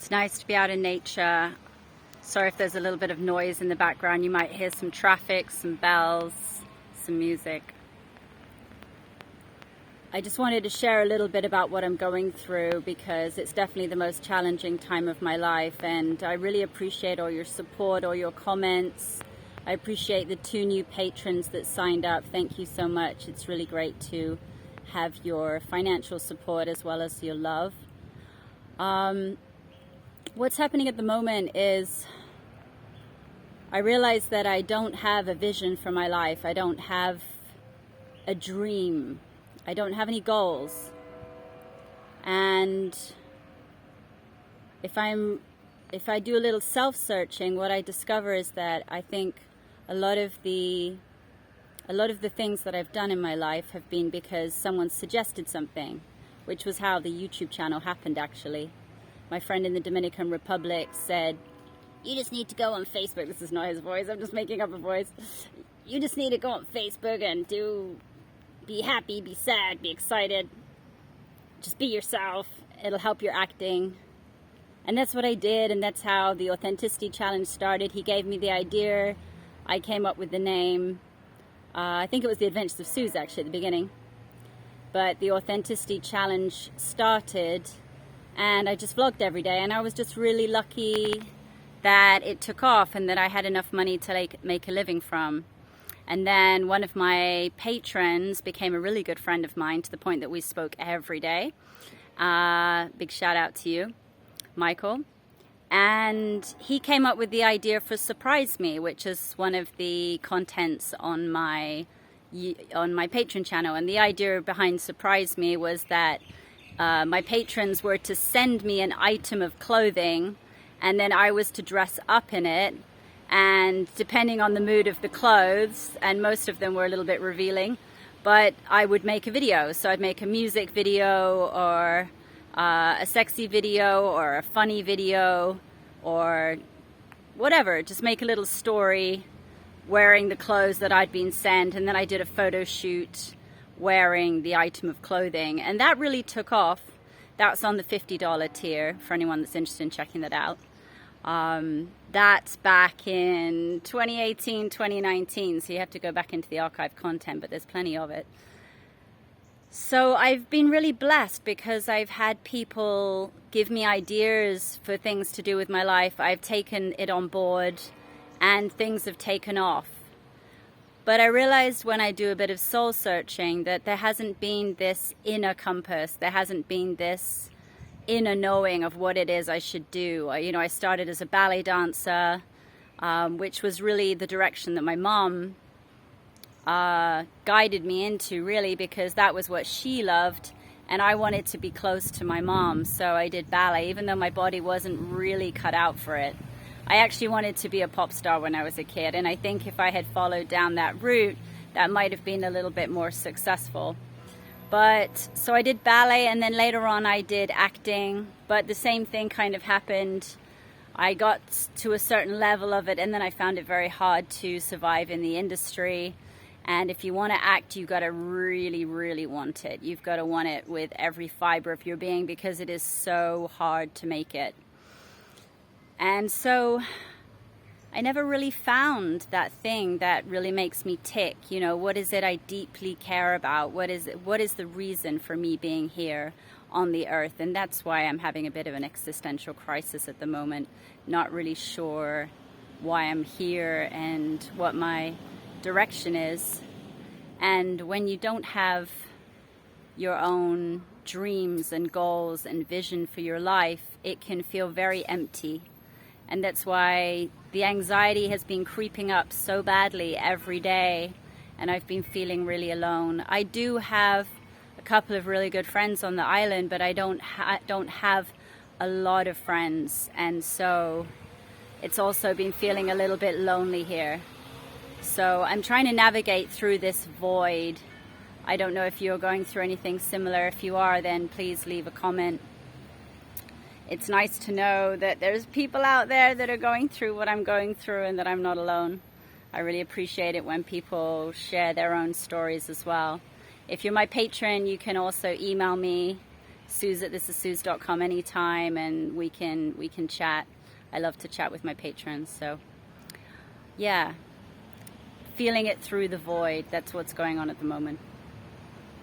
It's nice to be out in nature. Sorry if there's a little bit of noise in the background. You might hear some traffic, some bells, some music. I just wanted to share a little bit about what I'm going through because it's definitely the most challenging time of my life, and I really appreciate all your support, all your comments. I appreciate the 2 new patrons that signed up. Thank you so much. It's really great to have your financial support as well as your love. What's happening at the moment is I realize that I don't have a vision for my life. I don't have a dream. I don't have any goals. And if I do a little self-searching, what I discover is that I think a lot of the things that I've done in my life have been because someone suggested something, which was how the YouTube channel happened actually. My friend in the Dominican Republic said, "You just need to go on Facebook." This is not his voice, I'm just making up a voice. "You just need to go on Facebook and be happy, be sad, be excited. Just be yourself. It'll help your acting." And that's what I did, and that's how the Authenticity Challenge started. He gave me the idea. I came up with the name. I think it was the Adventures of Suze actually at the beginning. But the Authenticity Challenge started, and I just vlogged every day, and I was just really lucky that it took off and that I had enough money to make a living from. And then one of my patrons became a really good friend of mine to the point that we spoke every day. Big shout out to you, Michael. And he came up with the idea for Surprise Me, which is one of the contents on my Patreon channel. And the idea behind Surprise Me was that my patrons were to send me an item of clothing, and then I was to dress up in it. And depending on the mood of the clothes, and most of them were a little bit revealing, but I would make a video. So I'd make a music video or a sexy video or a funny video or whatever. Just make a little story wearing the clothes that I'd been sent, and then I did a photo shoot wearing the item of clothing, and that really took off. That's on the $50 tier for anyone that's interested in checking that out. That's back in 2018, 2019, so you have to go back into the archive content, but there's plenty of it. So I've been really blessed because I've had people give me ideas for things to do with my life. I've taken it on board and things have taken off. But I realized when I do a bit of soul searching that there hasn't been this inner compass. There hasn't been this inner knowing of what it is I should do. I started as a ballet dancer, which was really the direction that my mom guided me into, really, because that was what she loved, and I wanted to be close to my mom. So I did ballet, even though my body wasn't really cut out for it. I actually wanted to be a pop star when I was a kid, and I think if I had followed down that route, that might have been a little bit more successful. But so I did ballet, and then later on I did acting, but the same thing kind of happened. I got to a certain level of it, and then I found it very hard to survive in the industry. And if you want to act, you've got to really, really want it. You've got to want it with every fiber of your being because it is so hard to make it. And so I never really found that thing that really makes me tick. What is it I deeply care about? What is the reason for me being here on the earth? And that's why I'm having a bit of an existential crisis at the moment. Not really sure why I'm here and what my direction is. And when you don't have your own dreams and goals and vision for your life, it can feel very empty. And that's why the anxiety has been creeping up so badly every day, and I've been feeling really alone. I do have a couple of really good friends on the island, but I don't have a lot of friends, and so it's also been feeling a little bit lonely here. So I'm trying to navigate through this void. I don't know if you're going through anything similar. If you are, then please leave a comment. It's nice to know that there's people out there that are going through what I'm going through and that I'm not alone. I really appreciate it when people share their own stories as well. If you're my patron, you can also email me This is Suze.com anytime, and we can chat. I love to chat with my patrons. So yeah, feeling it through the void, that's what's going on at the moment.